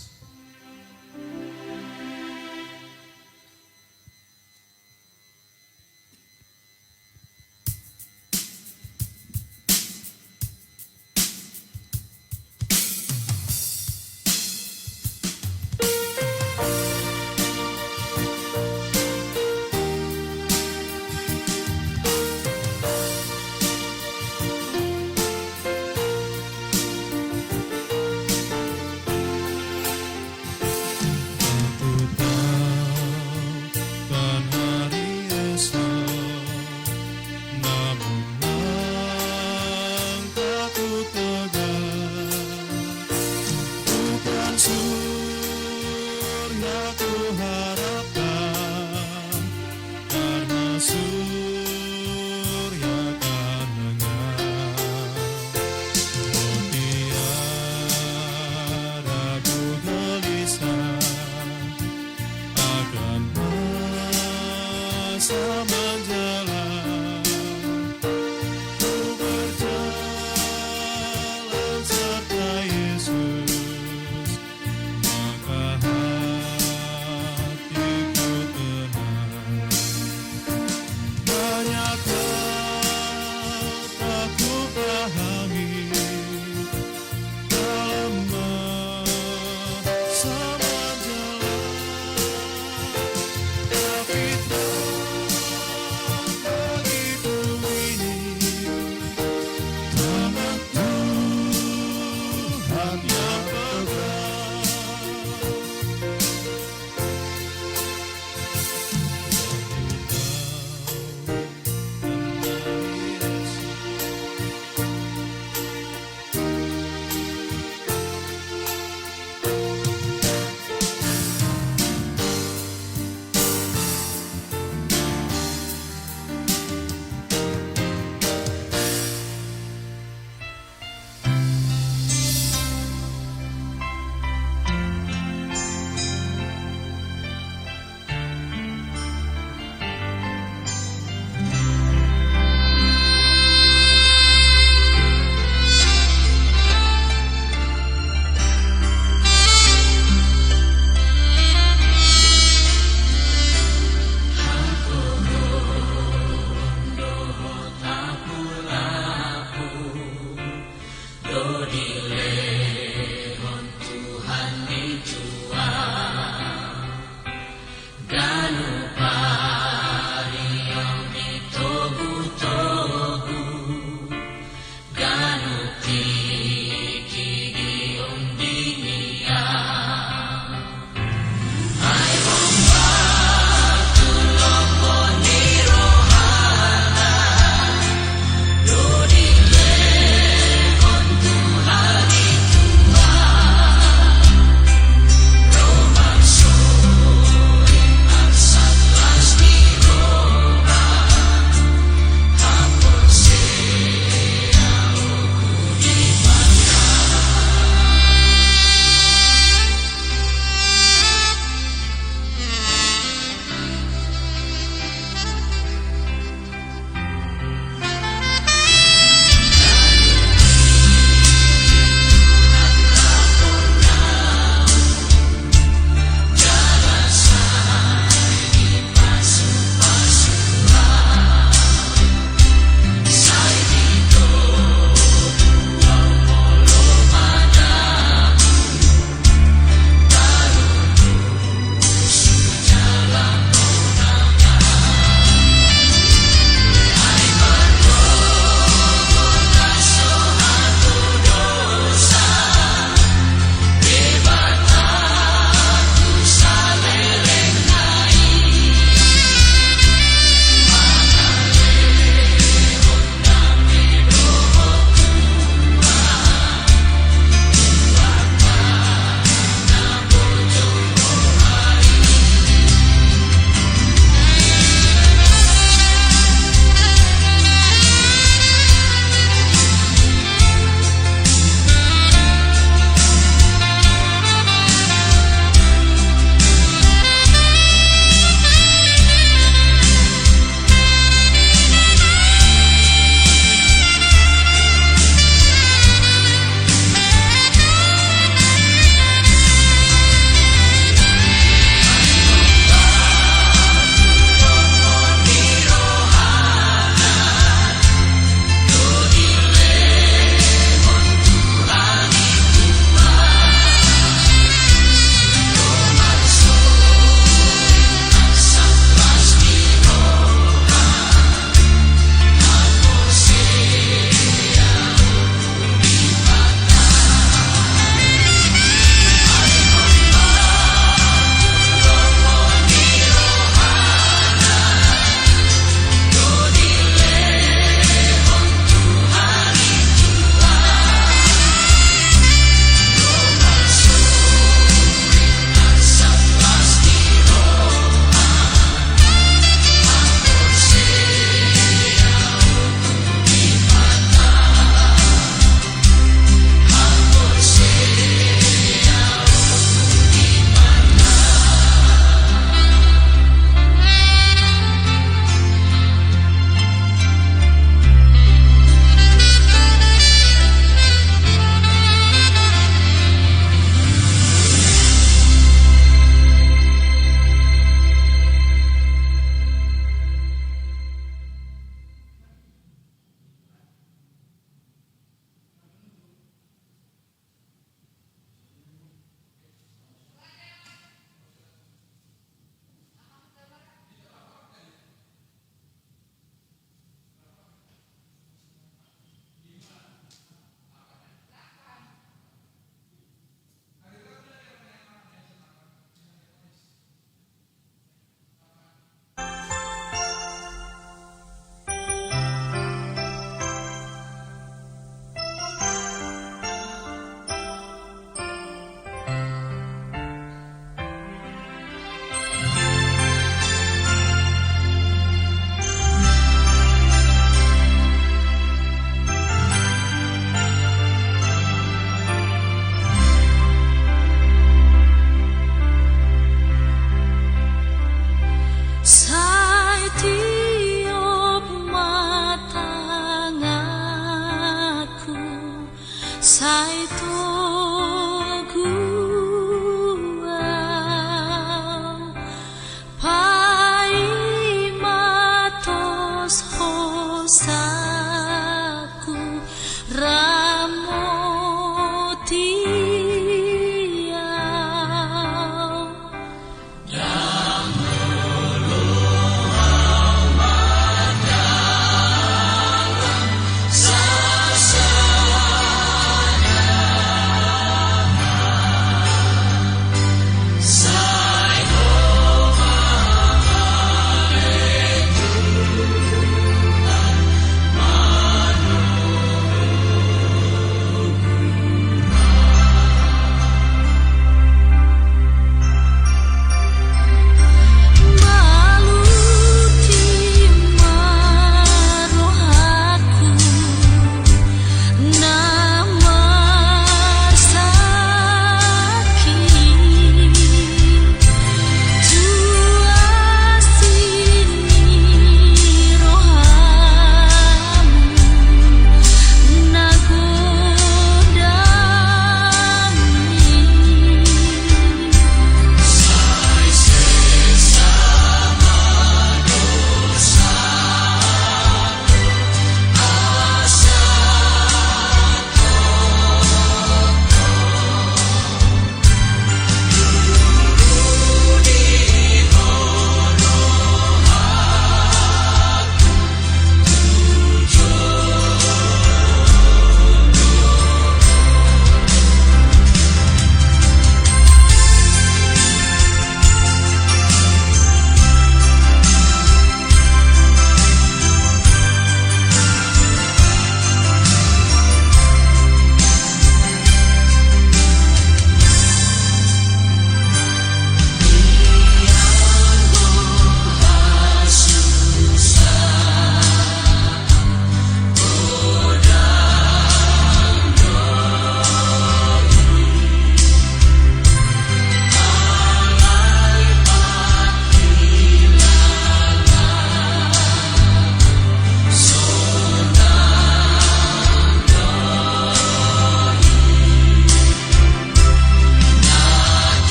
Saya